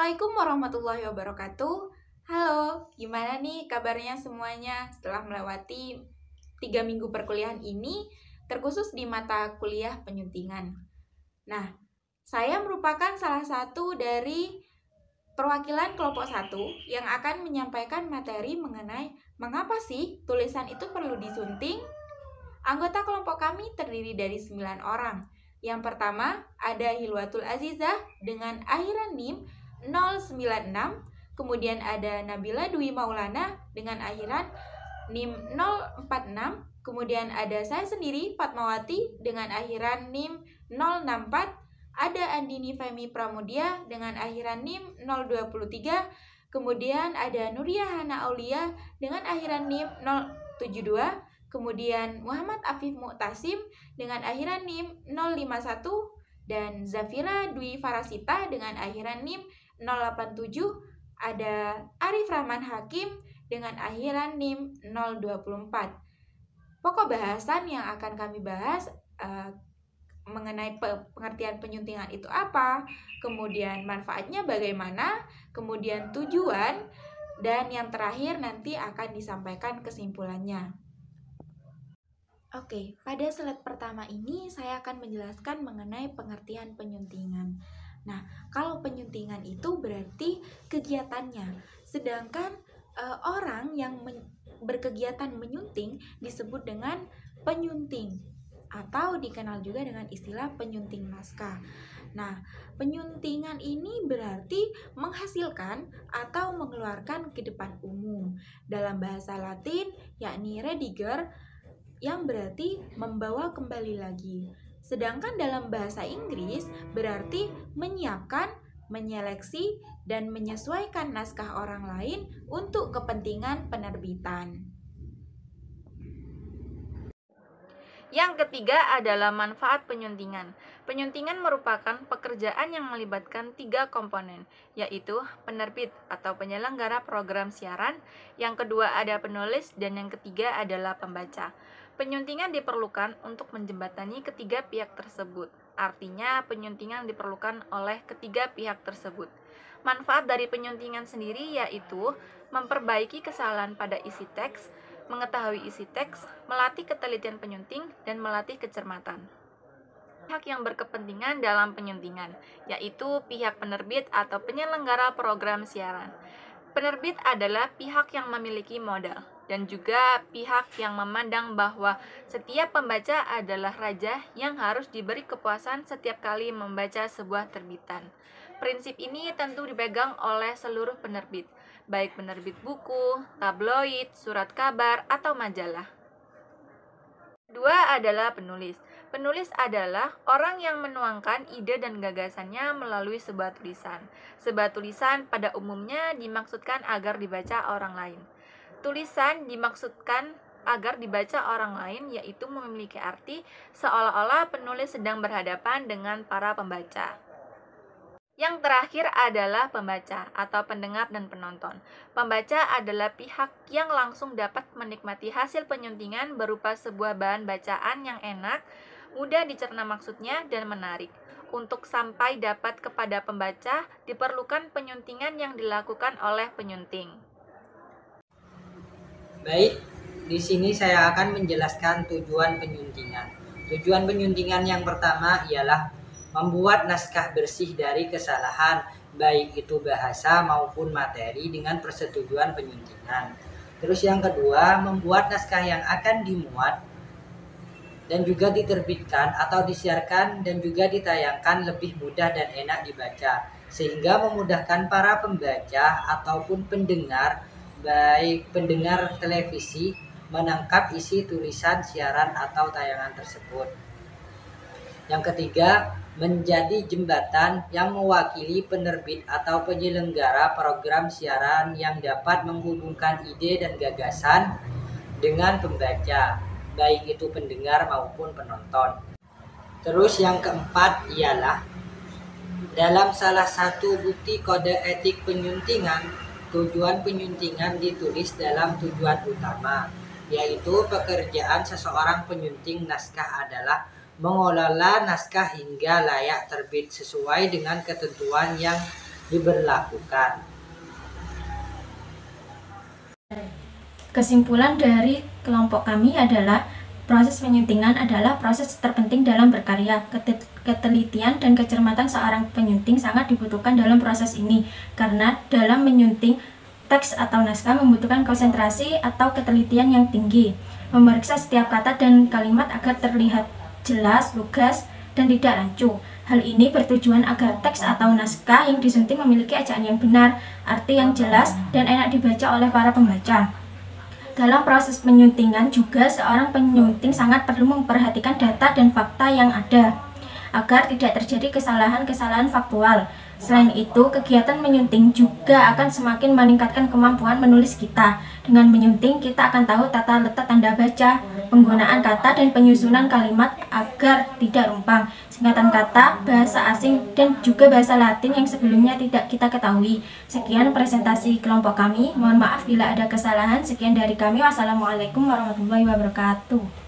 Assalamualaikum warahmatullahi wabarakatuh. Halo, gimana nih kabarnya semuanya setelah melewati 3 minggu perkuliahan ini, terkhusus di mata kuliah penyuntingan. Nah, saya merupakan salah satu dari perwakilan kelompok 1 yang akan menyampaikan materi mengenai mengapa sih tulisan itu perlu disunting. Anggota kelompok kami terdiri dari 9 orang. Yang pertama ada Hilwatul Azizah dengan akhiran NIM 096, kemudian ada Nabila Dwi Maulana dengan akhiran NIM 046, kemudian ada saya sendiri Fatmawati dengan akhiran NIM 064, ada Andini Femi Pramudia dengan akhiran NIM 023, kemudian ada Nuria Hana Aulia dengan akhiran NIM 072, kemudian Muhammad Afif Mu'tasim dengan akhiran NIM 051, dan Zafira Dwi Farasita dengan akhiran NIM 087, ada Arif Rahman Hakim dengan akhiran NIM 024. Pokok bahasan yang akan kami bahas mengenai pengertian penyuntingan itu apa, kemudian manfaatnya bagaimana, kemudian tujuan, dan yang terakhir nanti akan disampaikan kesimpulannya. Oke, pada slide pertama ini saya akan menjelaskan mengenai pengertian penyuntingan. Nah, kalau penyuntingan itu berarti kegiatannya, sedangkan orang yang berkegiatan menyunting disebut dengan penyunting atau dikenal juga dengan istilah penyunting naskah. Nah, penyuntingan ini berarti menghasilkan atau mengeluarkan ke depan umum. Dalam bahasa Latin yakni rediger, yang berarti membawa kembali lagi. Sedangkan dalam bahasa Inggris berarti menyiapkan, menyeleksi, dan menyesuaikan naskah orang lain untuk kepentingan penerbitan. Yang ketiga adalah manfaat penyuntingan. Penyuntingan merupakan pekerjaan yang melibatkan 3 komponen, yaitu penerbit atau penyelenggara program siaran, yang kedua ada penulis, dan yang ketiga adalah pembaca. Penyuntingan diperlukan untuk menjembatani ketiga pihak tersebut. Artinya, penyuntingan diperlukan oleh ketiga pihak tersebut. Manfaat dari penyuntingan sendiri yaitu memperbaiki kesalahan pada isi teks, mengetahui isi teks, melatih ketelitian penyunting, dan melatih kecermatan. Pihak yang berkepentingan dalam penyuntingan, yaitu pihak penerbit atau penyelenggara program siaran. Penerbit adalah pihak yang memiliki modal, dan juga pihak yang memandang bahwa setiap pembaca adalah raja yang harus diberi kepuasan setiap kali membaca sebuah terbitan. Prinsip ini tentu dipegang oleh seluruh penerbit, baik penerbit buku, tabloid, surat kabar, atau majalah. Kedua adalah penulis. Penulis adalah orang yang menuangkan ide dan gagasannya melalui sebuah tulisan. Sebuah tulisan pada umumnya dimaksudkan agar dibaca orang lain. Tulisan dimaksudkan agar dibaca orang lain, yaitu memiliki arti seolah-olah penulis sedang berhadapan dengan para pembaca. Yang terakhir adalah pembaca atau pendengar dan penonton. Pembaca adalah pihak yang langsung dapat menikmati hasil penyuntingan berupa sebuah bahan bacaan yang enak, mudah dicerna maksudnya, dan menarik. Untuk sampai dapat kepada pembaca, diperlukan penyuntingan yang dilakukan oleh penyunting. Baik, di sini saya akan menjelaskan tujuan penyuntingan. Tujuan penyuntingan yang pertama ialah membuat naskah bersih dari kesalahan, baik itu bahasa maupun materi dengan persetujuan penyuntingan. Terus yang kedua, membuat naskah yang akan dimuat dan juga diterbitkan atau disiarkan dan juga ditayangkan lebih mudah dan enak dibaca, sehingga memudahkan para pembaca ataupun pendengar, baik pendengar televisi, menangkap isi tulisan siaran atau tayangan tersebut. Yang ketiga, menjadi jembatan yang mewakili penerbit atau penyelenggara program siaran yang dapat menghubungkan ide dan gagasan dengan pembaca, baik itu pendengar maupun penonton. Terus yang keempat ialah dalam salah satu bukti kode etik penyuntingan, tujuan penyuntingan ditulis dalam tujuan utama, yaitu pekerjaan seseorang penyunting naskah adalah mengelola naskah hingga layak terbit sesuai dengan ketentuan yang diberlakukan. Kesimpulan dari kelompok kami adalah proses penyuntingan adalah proses terpenting dalam berkarya. Ketelitian dan kecermatan seorang penyunting sangat dibutuhkan dalam proses ini, karena dalam menyunting teks atau naskah membutuhkan konsentrasi atau ketelitian yang tinggi, memeriksa setiap kata dan kalimat agar terlihat jelas, lugas, dan tidak rancu. Hal ini bertujuan agar teks atau naskah yang disunting memiliki ejaan yang benar, arti yang jelas, dan enak dibaca oleh para pembaca. Dalam proses penyuntingan juga seorang penyunting sangat perlu memperhatikan data dan fakta yang ada, agar tidak terjadi kesalahan-kesalahan faktual. Selain itu, kegiatan menyunting juga akan semakin meningkatkan kemampuan menulis kita. Dengan menyunting, kita akan tahu tata letak tanda baca, penggunaan kata, dan penyusunan kalimat agar tidak rumpang, singkatan kata, bahasa asing, dan juga bahasa Latin yang sebelumnya tidak kita ketahui. Sekian presentasi kelompok kami. Mohon maaf bila ada kesalahan. Sekian dari kami. Wassalamualaikum warahmatullahi wabarakatuh.